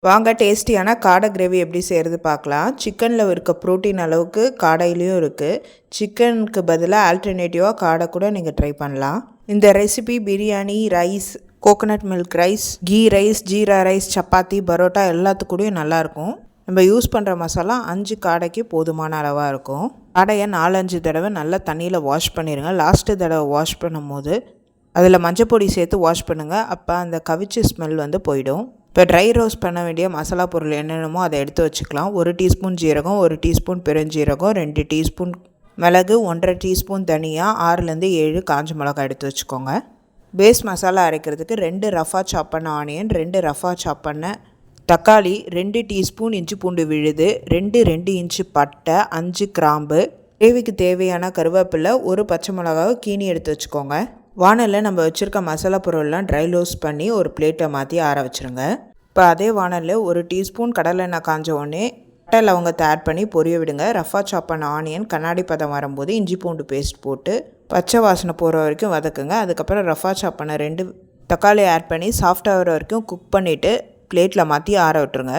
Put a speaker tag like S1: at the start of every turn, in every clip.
S1: வாங்க டேஸ்டியான காடை கிரேவி எப்படி செய்கிறது பார்க்கலாம். சிக்கனில் இருக்க ப்ரோட்டீன் அளவுக்கு காடையிலையும் இருக்குது. சிக்கனுக்கு பதிலாக ஆல்டர்னேட்டிவாக காடை கூட நீங்கள் ட்ரை பண்ணலாம். இந்த recipe biryani, rice, coconut milk rice, ghee rice, jeera rice, chapati, parotta எல்லாத்துக்கூடயும் நல்லாயிருக்கும். நம்ம யூஸ் பண்ணுற மசாலா 5 காடைக்கு போதுமான அளவாக இருக்கும். காடையை 4-5 தடவை நல்லா தண்ணியில் வாஷ் பண்ணிடுங்க. லாஸ்ட்டு தடவை வாஷ் பண்ணும்போது அதில் மஞ்சப்பொடி சேர்த்து வாஷ் பண்ணுங்கள். அப்போ அந்த கவிச்சி ஸ்மெல் போயிடும். இப்போ ட்ரை ரோஸ்ட் பண்ண வேண்டிய மசாலா பொருள் என்னென்னமோ அதை எடுத்து வச்சுக்கலாம். 1 டீஸ்பூன் ஜீரகம், 1 டீஸ்பூன் பெருஞ்சீரகம், 2 டீஸ்பூன் மிளகு, 1.5 டீஸ்பூன் தனியா, 6-7 காஞ்ச மிளகாய் எடுத்து வச்சுக்கோங்க. பேஸ் மசாலா அரைக்கிறதுக்கு 2 ரஃபாக சாப் பண்ண ஆனியன், 2 ரஃபாக சாப் பண்ண தக்காளி, 2 டீஸ்பூன் இஞ்சி பூண்டு விழுது, 2 இன்ச்சு பட்டை, 5 கிராம்பு, கிரேவிக்கு தேவையான கருவேப்பிலை, 1 பச்சை மிளகாவை கீனி எடுத்து வச்சுக்கோங்க. வானலில் நம்ம வச்சுருக்க மசாலா பொருள்லாம் ட்ரை ரோஸ்ட் பண்ணி ஒரு பிளேட்டை மாற்றி ஆற வச்சுருங்க. இப்போ அதே வானலில் 1 டீஸ்பூன் கடலெண்ணெய் காஞ்ச உடனே பட்டை லவங்கத்தை ஆட் பண்ணி பொரிய விடுங்க. ரஃபாக சாப் பண்ண ஆனியன் கண்ணாடி பதம் வரும்போது இஞ்சி பூண்டு பேஸ்ட் போட்டு பச்சை வாசனை போகிற வரைக்கும் வதக்குங்க. அதுக்கப்புறம் ரஃபாக சாப் பண்ண 2 தக்காளி ஆட் பண்ணி சாஃப்டாக வர வரைக்கும் குக் பண்ணிவிட்டு பிளேட்டில் மாற்றி ஆற விட்டுருங்க.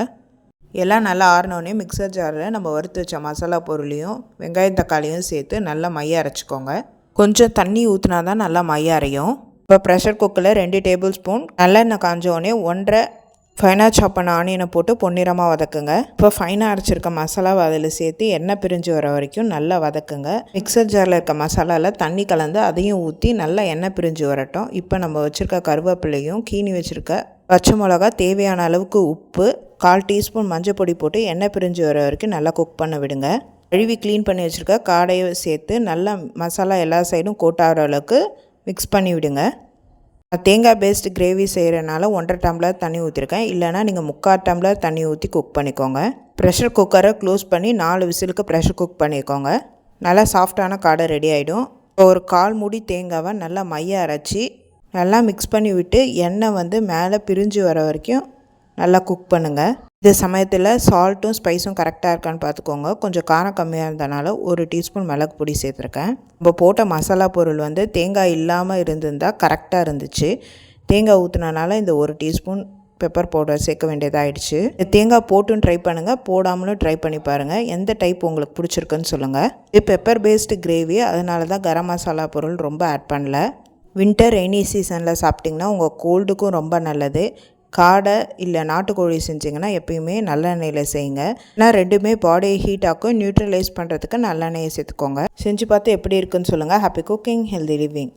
S1: எல்லாம் நல்லா ஆறினோடனே மிக்சர் ஜாரில் நம்ம வறுத்து வச்ச மசாலா பொருளையும் வெங்காயம் தக்காளியும் சேர்த்து நல்லா மைய அரைச்சிக்கோங்க. கொஞ்சம் தண்ணி ஊற்றினா தான் நல்லா மைய அரையும். இப்போ ப்ரெஷர் குக்கரில் 2 டேபிள் ஸ்பூன் நல்லெண்ணெய் காஞ்சோடனே 1.5 ஃபைனாக சாப் பண்ண ஆனியனை போட்டு பொன்னிறமாக வதக்குங்க. இப்போ ஃபைனாக அரைச்சிருக்க மசாலாவை அதில் சேர்த்து எண்ணெய் பிரிஞ்சு வர வரைக்கும் நல்லா வதக்குங்க. மிக்சர் ஜாரில் இருக்க மசாலாவில் தண்ணி கலந்து அதையும் ஊற்றி நல்லா எண்ணெய் பிரிஞ்சு வரட்டும். இப்போ நம்ம வச்சுருக்க கருவேப்பிலையும் கீனி வச்சுருக்க பச்சை மிளகா, தேவையான அளவுக்கு உப்பு, 1/4 டீஸ்பூன் மஞ்சள் பொடி போட்டு எண்ணெய் பிரிஞ்சு வர வரைக்கும் நல்லா குக் பண்ண விடுங்க. கழுவி க்ளீன் பண்ணி வச்சுருக்க காடையை சேர்த்து நல்லா மசாலா எல்லா சைடும் கோட் ஆகிற அளவுக்கு மிக்ஸ் பண்ணி விடுங்க. தேங்காய் பேஸ்ட் கிரேவி செய்கிறனால 1.5 டம்ளர் தண்ணி ஊற்றிருக்கேன். இல்லைனா நீங்கள் 3/4 டம்ளர் தண்ணி ஊற்றி குக் பண்ணிக்கோங்க. ப்ரெஷர் குக்கரை க்ளோஸ் பண்ணி 4 விசிலுக்கு ப்ரெஷர் குக் பண்ணிக்கோங்க. நல்லா சாஃப்டான காடை ரெடி ஆகிடும். இப்போ ஒரு 1/4 மூடி தேங்காவை நல்லா மைய அரைச்சி நல்லா மிக்ஸ் பண்ணி விட்டு எண்ணெய் மேலே பிரிஞ்சு வர வரைக்கும் நல்லா குக் பண்ணுங்கள். இந்த சமயத்தில் சால்ட்டும் ஸ்பைஸும் கரெக்டாக இருக்கான்னு பார்த்துக்கோங்க. கொஞ்சம் காரம் கம்மியாக இருந்தனால 1 டீஸ்பூன் மிளகு பொடி சேர்த்துருக்கேன். நம்ம போட்ட மசாலா பொருள் தேங்காய் இல்லாமல் இருந்திருந்தால் கரெக்டாக இருந்துச்சு. தேங்காய் ஊற்றினால இந்த 1 டீஸ்பூன் பெப்பர் பவுடர் சேர்க்க வேண்டியதாகிடுச்சு. தேங்காய் போட்டும் ட்ரை பண்ணுங்கள், போடாமலும் ட்ரை பண்ணி பாருங்கள். எந்த டைப் உங்களுக்கு பிடிச்சிருக்குன்னு சொல்லுங்கள். இது பெப்பர் பேஸ்டு கிரேவி, அதனால தான் கரம் மசாலா பொருள் ரொம்ப ஆட் பண்ணல. வின்டர் ரெய்னி சீசனில் சாப்பிட்டிங்கன்னா உங்கள் கோல்டுக்கும் ரொம்ப நல்லது. காடை இல்லை நாட்டுக்கோழி செஞ்சிங்கன்னா எப்பயுமே நல்லெண்ணெயில் செய்யுங்க. ஆனால் ரெண்டுமே பாடியை ஹீட் ஆக்கும். நியூட்ரலைஸ் பண்ணுறதுக்கு நல்லெண்ணெயை சேர்த்துக்கோங்க. செஞ்சு பார்த்து எப்படி இருக்குன்னு சொல்லுங்கள். Happy cooking, healthy living.